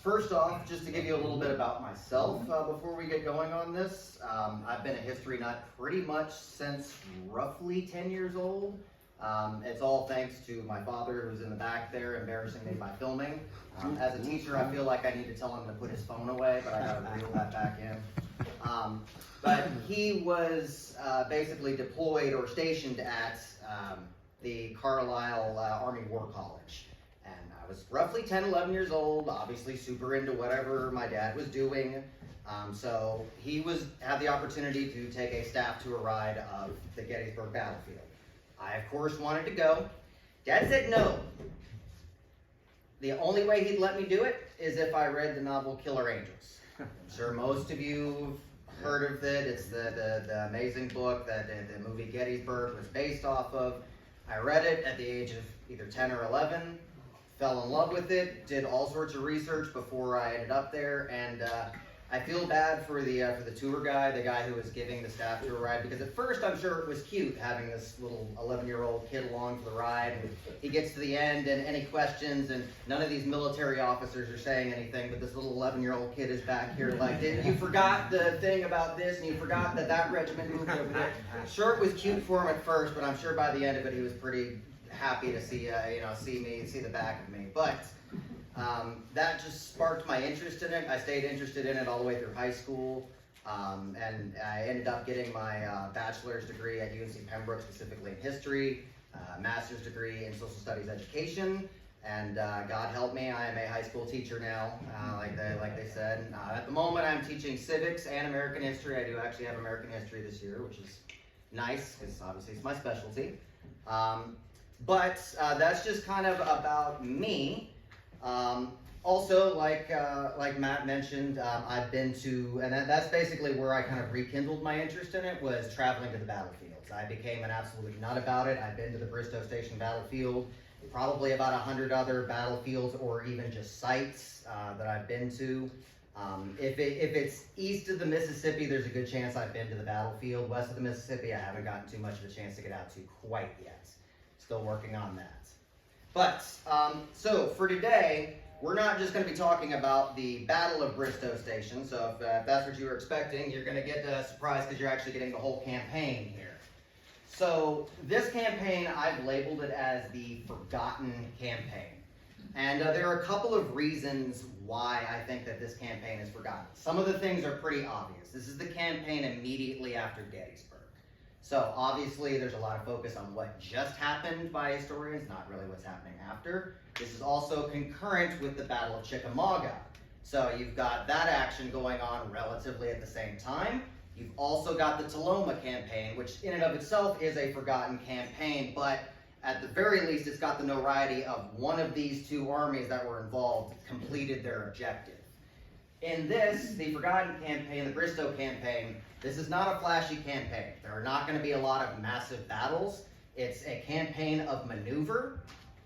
First off, just to give you a little bit about myself before we get going on this, I've been a history nut pretty much since roughly 10 years old. It's all thanks to my father, who's in the back there embarrassing me by filming. As a teacher, I feel like I need to tell him to put his phone away, but I gotta reel that back in. But he was basically deployed or stationed at the Carlisle Army War College. And I was roughly 10, 11 years old, obviously super into whatever my dad was doing. So he had the opportunity to take a staff tour ride of the Gettysburg battlefield. I, of course, wanted to go. Dad said no. The only way he'd let me do it is if I read the novel Killer Angels. I'm sure most of you have heard of it. It's the amazing book that the movie Gettysburg was based off of. I read it at the age of either 10 or 11, fell in love with it, did all sorts of research before I ended up there, and I feel bad for the tour guide, the guy who was giving the staff tour ride, because at first I'm sure it was cute having this little 11-year-old kid along for the ride, and he gets to the end and any questions, and none of these military officers are saying anything, but this little 11-year-old kid is back here like, you forgot the thing about this, and you forgot that regiment moved over there. Sure, it was cute for him at first, but I'm sure by the end of it he was pretty happy to see the back of me. But that just sparked my interest in it. I stayed interested in it all the way through high school, and I ended up getting my bachelor's degree at UNC Pembroke, specifically in history, master's degree in social studies education, and God help me, I am a high school teacher now, like they said. At the moment, I'm teaching civics and American history. I do actually have American history this year, which is nice, because obviously it's my specialty. But that's just kind of about me. Also, like Matt mentioned, I've been to, and that's basically where I kind of rekindled my interest in it, was traveling to the battlefields. I became an absolute nut about it. I've been to the Bristoe Station battlefield, probably about 100 other battlefields or even just sites that I've been to. If it's east of the Mississippi, there's a good chance I've been to the battlefield. West of the Mississippi, I haven't gotten too much of a chance to get out to quite yet. Still working on that. But, so for today, we're not just going to be talking about the Battle of Bristoe Station. So if that's what you were expecting, you're going to get surprised because you're actually getting the whole campaign here. So this campaign, I've labeled it as the Forgotten Campaign. And there are a couple of reasons why I think that this campaign is forgotten. Some of the things are pretty obvious. This is the campaign immediately after Gettysburg. So obviously there's a lot of focus on what just happened by historians, not really what's happening after. This is also concurrent with the Battle of Chickamauga. So you've got that action going on relatively at the same time. You've also got the Toloma campaign, which in and of itself is a forgotten campaign, but at the very least it's got the notoriety of one of these two armies that were involved completed their objective. In this, the Forgotten Campaign, the Bristoe Campaign, this is not a flashy campaign. There are not going to be a lot of massive battles. It's a campaign of maneuver.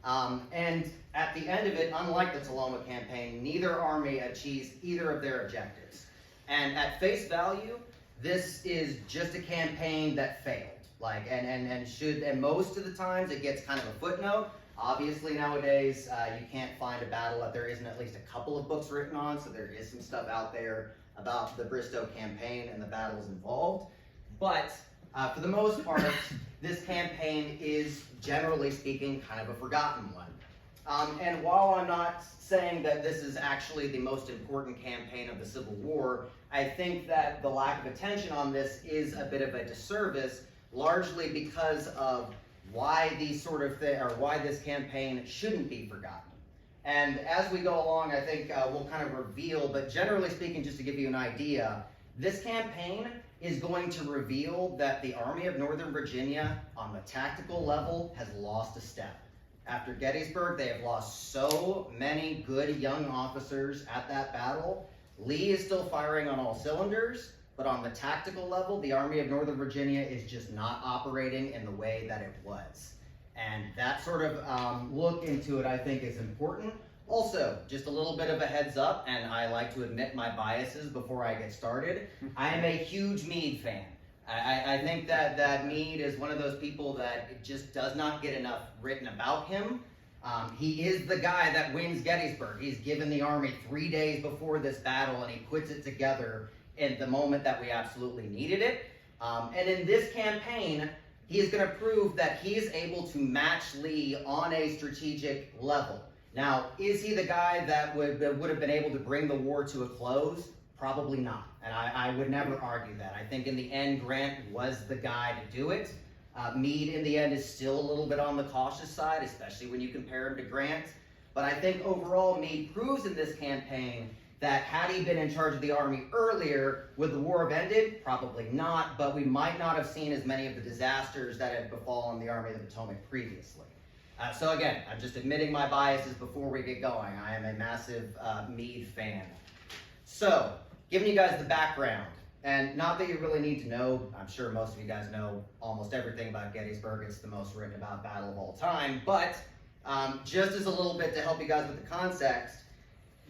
And at the end of it, unlike the Toloma campaign, neither army achieves either of their objectives. And at face value, this is just a campaign that failed. And most of the times it gets kind of a footnote. Obviously nowadays, you can't find a battle that there isn't at least a couple of books written on, so there is some stuff out there about the Bristoe campaign and the battles involved. But for the most part, this campaign is, generally speaking, kind of a forgotten one. And while I'm not saying that this is actually the most important campaign of the Civil War, I think that the lack of attention on this is a bit of a disservice, largely because of why why this campaign shouldn't be forgotten. And as we go along, I think we'll kind of reveal, but generally speaking, just to give you an idea, this campaign is going to reveal that the Army of Northern Virginia, on the tactical level, has lost a step. After Gettysburg, they have lost so many good young officers at that battle. Lee is still firing on all cylinders, but on the tactical level, the Army of Northern Virginia is just not operating in the way that it was. And that sort of look into it, I think, is important. Also, just a little bit of a heads up, and I like to admit my biases before I get started. I am a huge Meade fan. I think that Meade is one of those people that just does not get enough written about him. He is the guy that wins Gettysburg. He's given the army 3 days before this battle, and he puts it together in the moment that we absolutely needed it. And in this campaign, he is going to prove that he is able to match Lee on a strategic level. Now, is he the guy that would have been able to bring the war to a close? Probably not. And I would never argue that. I think in the end, Grant was the guy to do it. Meade, in the end, is still a little bit on the cautious side, especially when you compare him to Grant. But I think overall, Meade proves in this campaign that had he been in charge of the army earlier, would the war have ended? Probably not, but we might not have seen as many of the disasters that had befallen the Army of the Potomac previously. So again, I'm just admitting my biases before we get going. I am a massive Meade fan. So, giving you guys the background, and not that you really need to know, I'm sure most of you guys know almost everything about Gettysburg. It's the most written about battle of all time, but just as a little bit to help you guys with the context,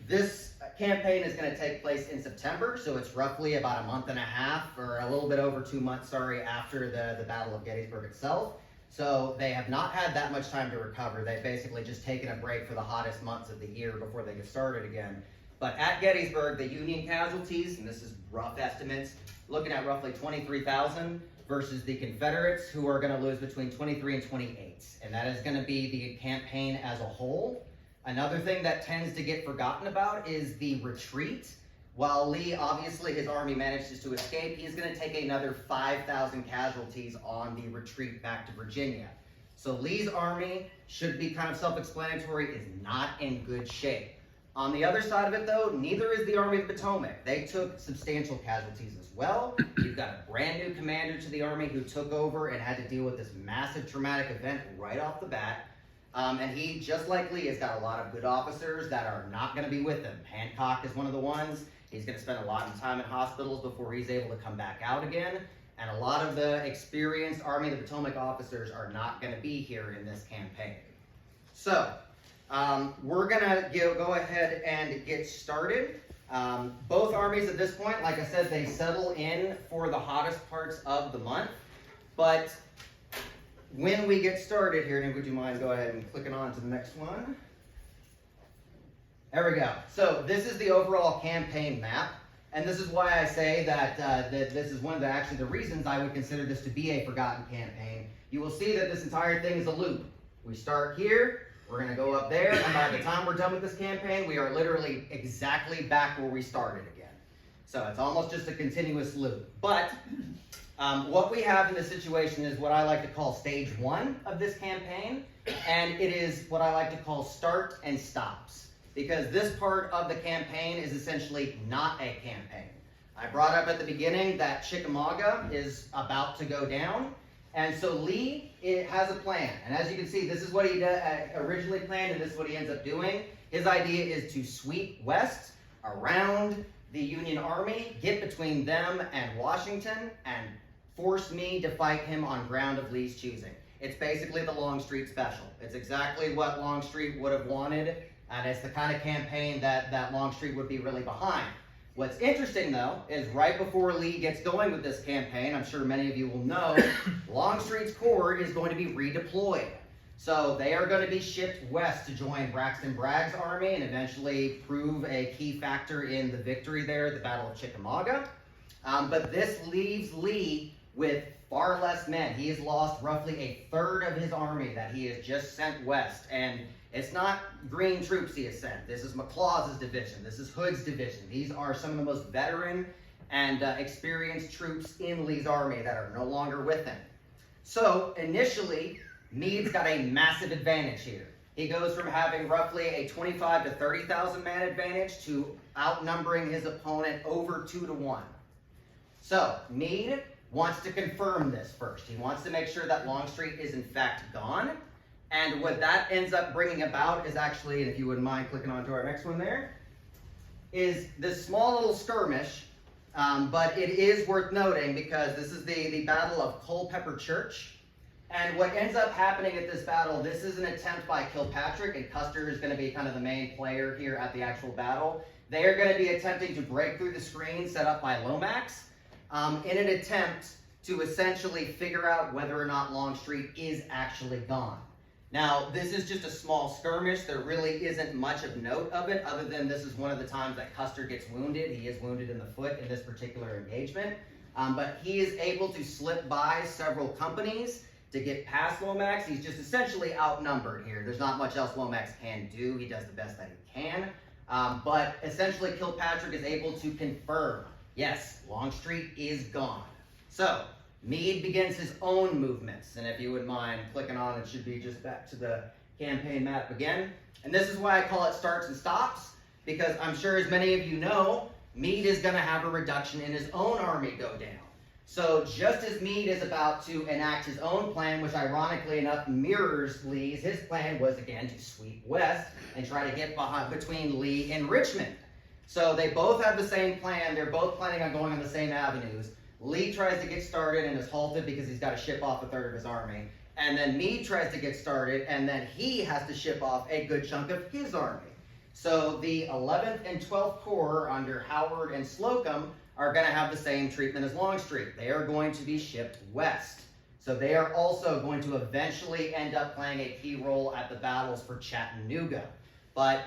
this campaign is going to take place in September, so it's roughly about a month and a half, or a little bit over 2 months, sorry, after the Battle of Gettysburg itself. So they have not had that much time to recover. They've basically just taken a break for the hottest months of the year before they get started again. But at Gettysburg, the Union casualties, and this is rough estimates, looking at roughly 23,000 versus the Confederates, who are going to lose between 23 and 28. And that is going to be the campaign as a whole. Another thing that tends to get forgotten about is the retreat. While Lee, obviously, his army manages to escape, he's going to take another 5,000 casualties on the retreat back to Virginia. So Lee's army, should be kind of self-explanatory, is not in good shape. On the other side of it, though, neither is the Army of the Potomac. They took substantial casualties as well. You've got a brand new commander to the army who took over and had to deal with this massive traumatic event right off the bat. And he, just like Lee, has got a lot of good officers that are not going to be with him. Hancock is one of the ones. He's going to spend a lot of time in hospitals before he's able to come back out again. And a lot of the experienced Army of the Potomac officers are not going to be here in this campaign. So, we're going to go ahead and get started. Both armies at this point, like I said, they settle in for the hottest parts of the month. But when we get started here, and would you mind go ahead and clicking on to the next one? There we go. So this is the overall campaign map. And this is why I say that, this is one of the reasons I would consider this to be a forgotten campaign. You will see that this entire thing is a loop. We start here, we're going to go up there, and by the time we're done with this campaign, we are literally exactly back where we started again. So it's almost just a continuous loop. But what we have in this situation is what I like to call stage one of this campaign, and it is what I like to call start and stops. Because this part of the campaign is essentially not a campaign. I brought up at the beginning that Chickamauga is about to go down, and so Lee has a plan. And as you can see, this is what he originally planned, and this is what he ends up doing. His idea is to sweep west around the Union Army, get between them and Washington, and force Meade to fight him on ground of Lee's choosing. It's basically the Longstreet special. It's exactly what Longstreet would have wanted. And it's the kind of campaign that Longstreet would be really behind. What's interesting, though, is right before Lee gets going with this campaign, I'm sure many of you will know, Longstreet's corps is going to be redeployed. So they are going to be shipped west to join Braxton Bragg's army and eventually prove a key factor in the victory there at the Battle of Chickamauga. But this leaves Lee with far less men. He has lost roughly a third of his army that he has just sent west. And it's not green troops he has sent. This is McLaws' division. This is Hood's division. These are some of the most veteran and experienced troops in Lee's army that are no longer with him. So initially, Meade's got a massive advantage here. He goes from having roughly a 25 to 30,000 man advantage to outnumbering his opponent over 2 to 1. So Meade wants to confirm this first. He wants to make sure that Longstreet is in fact gone. And what that ends up bringing about is actually, and if you wouldn't mind clicking on to our next one there, is this small little skirmish, but it is worth noting because this is the Battle of Culpeper Church. And what ends up happening at this battle, this is an attempt by Kilpatrick, and Custer is going to be kind of the main player here at the actual battle. They are going to be attempting to break through the screen set up by Lomax in an attempt to essentially figure out whether or not Longstreet is actually gone. Now, this is just a small skirmish. There really isn't much of note of it, other than this is one of the times that Custer gets wounded. He is wounded in the foot in this particular engagement. But he is able to slip by several companies to get past Lomax. He's just essentially outnumbered here. There's not much else Lomax can do. He does the best that he can. But essentially, Kilpatrick is able to confirm, yes, Longstreet is gone. So, Meade begins his own movements, and if you would mind clicking on, it should be just back to the campaign map again. And this is why I call it starts and stops, because I'm sure as many of you know, Meade is going to have a reduction in his own army go down. So just as Meade is about to enact his own plan, which ironically enough mirrors Lee's, his plan was again to sweep west and try to get between Lee and Richmond. So they both have the same plan. They're both planning on going on the same avenues. Lee tries to get started and is halted because he's got to ship off a third of his army. And then Meade tries to get started, and then he has to ship off a good chunk of his army. So the 11th and 12th Corps under Howard and Slocum are going to have the same treatment as Longstreet. They are going to be shipped west. So they are also going to eventually end up playing a key role at the battles for Chattanooga. But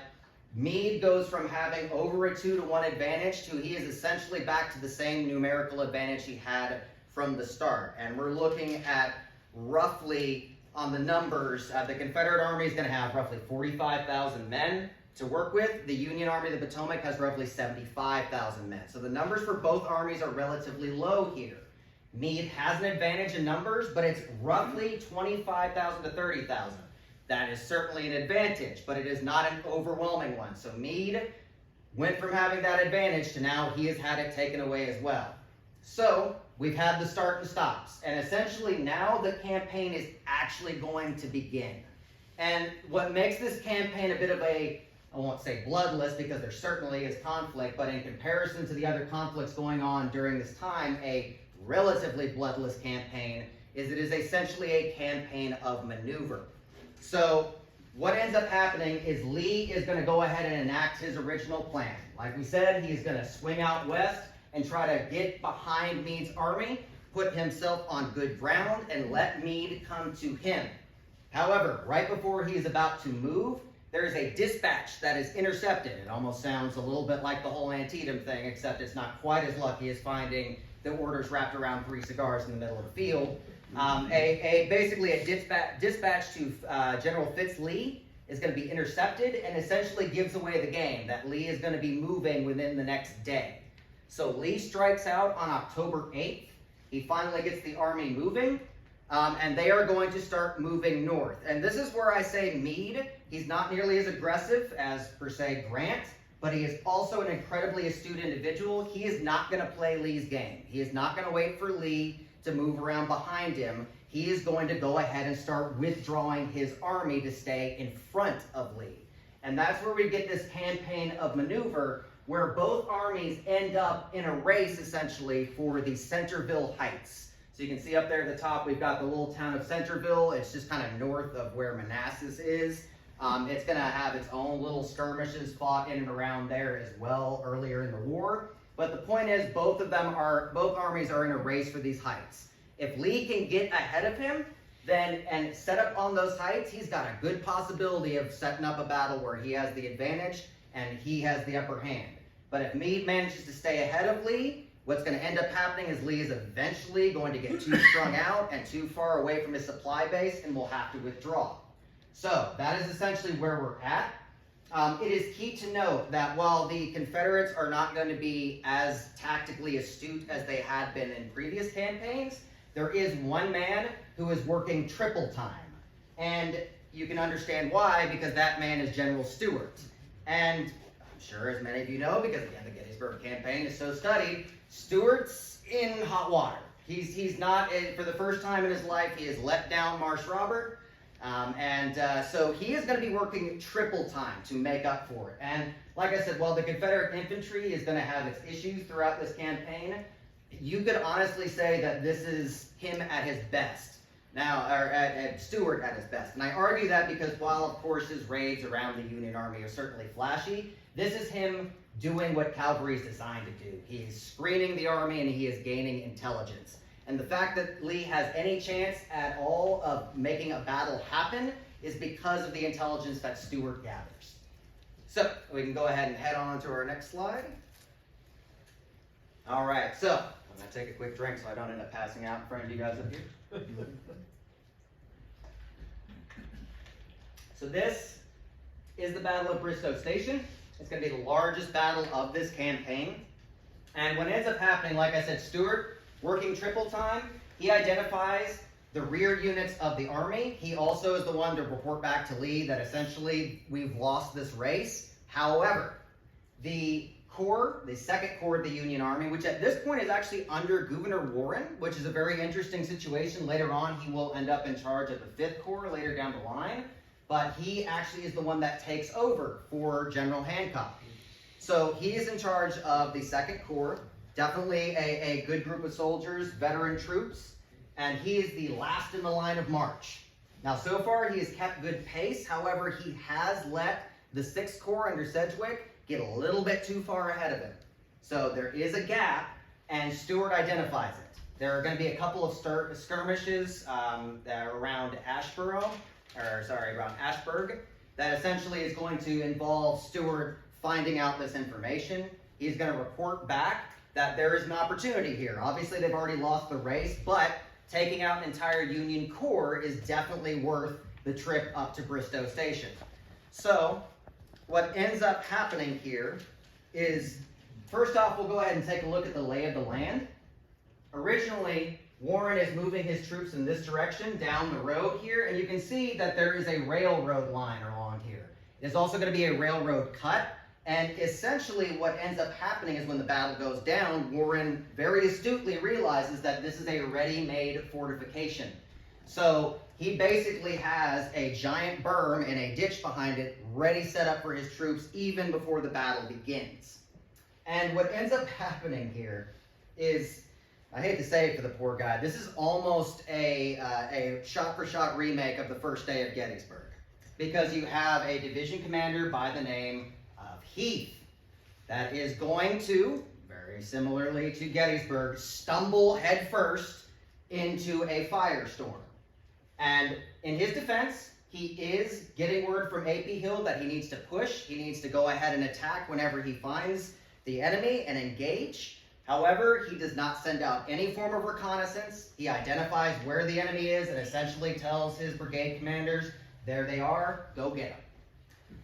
Meade goes from having over a 2-to-1 advantage to he is essentially back to the same numerical advantage he had from the start. And we're looking at roughly, on the numbers, the Confederate Army is going to have roughly 45,000 men to work with. The Union Army of the Potomac has roughly 75,000 men. So the numbers for both armies are relatively low here. Meade has an advantage in numbers, but it's roughly 25,000 to 30,000. That is certainly an advantage, but it is not an overwhelming one. So Meade went from having that advantage to now he has had it taken away as well. So we've had the start and stops, and essentially now the campaign is actually going to begin. And what makes this campaign a bit of a, I won't say bloodless because there certainly is conflict, but in comparison to the other conflicts going on during this time, a relatively bloodless campaign is it is essentially a campaign of maneuver. So what ends up happening is Lee is going to go ahead and enact his original plan. Like we said, he's going to swing out west and try to get behind Meade's army, put himself on good ground, and let Meade come to him. However, right before he is about to move, there is a dispatch that is intercepted. It almost sounds a little bit like the whole Antietam thing, except it's not quite as lucky as finding the orders wrapped around 3 cigars in the middle of the field. Basically a dispatch to General Fitz Lee is going to be intercepted and essentially gives away the game that Lee is going to be moving within the next day. So Lee strikes out on October 8th. He finally gets the army moving, and they are going to start moving north. And this is where I say Meade, he's not nearly as aggressive as, per se, Grant, but he is also an incredibly astute individual. He is not going to play Lee's game. He is not going to wait for Lee to move around behind him. He is going to go ahead and start withdrawing his army to stay in front of Lee. And that's where we get this campaign of maneuver, where both armies end up in a race, essentially, for the Centerville Heights. So you can see up there at the top, we've got the little town of Centerville. It's just kind of north of where Manassas is. It's going to have its own little skirmishes fought in and around there as well earlier in the war. But the point is, both armies are in a race for these heights. If Lee can get ahead of him, then and set up on those heights, he's got a good possibility of setting up a battle where he has the advantage and he has the upper hand. But if Meade manages to stay ahead of Lee, what's going to end up happening is Lee is eventually going to get too strung out and too far away from his supply base and will have to withdraw. So that is essentially where we're at. It is key to note that while the Confederates are not going to be as tactically astute as they had been in previous campaigns, there is one man who is working triple time. And you can understand why, because that man is General Stuart. And I'm sure as many of you know, because again, the Gettysburg campaign is so studied, Stuart's in hot water. He's not, for the first time in his life, he has let down Marsh Robert. So he is going to be working triple time to make up for it. And like I said, while the Confederate infantry is going to have its issues throughout this campaign, you could honestly say that this is him at his best. Now, or at Stuart at his best. And I argue that because while, of course, his raids around the Union Army are certainly flashy, this is him doing what cavalry is designed to do. He is screening the army and he is gaining intelligence. And the fact that Lee has any chance at all of making a battle happen is because of the intelligence that Stuart gathers. So we can go ahead and head on to our next slide. All right, so I'm going to take a quick drink so I don't end up passing out in front of you guys up here. So this is the Battle of Bristoe Station. It's going to be the largest battle of this campaign. And what ends up happening, like I said, Stuart, working triple time, he identifies the rear units of the army. He also is the one to report back to Lee that essentially we've lost this race. However, the Corps, the Second Corps of the Union Army, which at this point is actually under Governor Warren, which is a very interesting situation. Later on, he will end up in charge of the Fifth Corps later down the line. But he actually is the one that takes over for General Hancock. So he is in charge of the Second Corps, definitely a good group of soldiers, veteran troops, and he is the last in the line of march. Now, so far, he has kept good pace. However, he has let the Sixth Corps under Sedgwick get a little bit too far ahead of him. So there is a gap, and Stuart identifies it. There are going to be a couple of skirmishes around Ashburg, that essentially is going to involve Stuart finding out this information. He's going to report back that there is an opportunity here. Obviously, they've already lost the race, but taking out an entire Union Corps is definitely worth the trip up to Bristoe Station. So, what ends up happening here is, first off, we'll go ahead and take a look at the lay of the land. Originally, Warren is moving his troops in this direction down the road here, and you can see that there is a railroad line along here. There's also going to be a railroad cut, and essentially what ends up happening is when the battle goes down, Warren very astutely realizes that this is a ready-made fortification. So he basically has a giant berm and a ditch behind it ready set up for his troops even before the battle begins. And what ends up happening here is, I hate to say it for the poor guy, this is almost a shot-for-shot remake of the first day of Gettysburg. Because you have a division commander by the name of Heath that is going to, very similarly to Gettysburg, stumble headfirst into a firestorm. And in his defense, he is getting word from A.P. Hill that he needs to push, he needs to go ahead and attack whenever he finds the enemy and engage. However, he does not send out any form of reconnaissance. He identifies where the enemy is and essentially tells his brigade commanders, there they are, go get them.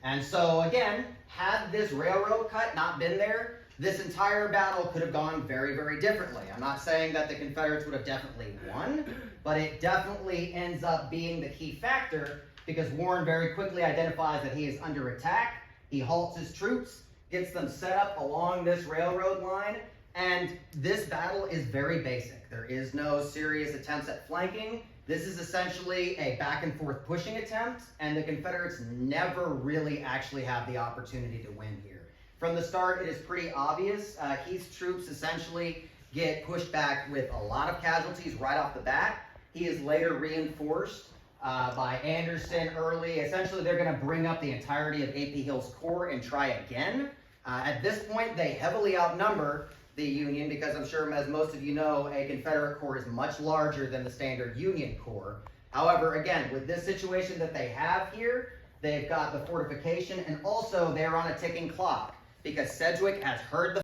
And so again, had this railroad cut not been there, this entire battle could have gone very, very differently. I'm not saying that the Confederates would have definitely won, but it definitely ends up being the key factor because Warren very quickly identifies that he is under attack. He halts his troops, gets them set up along this railroad line, and this battle is very basic. There is no serious attempts at flanking. This is essentially a back and forth pushing attempt, and the Confederates never really actually have the opportunity to win here. From the start, it is pretty obvious. Heath's troops essentially get pushed back with a lot of casualties right off the bat. He is later reinforced by Anderson, Early. Essentially, they're going to bring up the entirety of A.P. Hill's corps and try again. At this point, they heavily outnumber the Union because I'm sure, as most of you know, a Confederate corps is much larger than the standard Union corps. However, again, with this situation that they have here, they've got the fortification, and also they're on a ticking clock because Sedgwick has heard the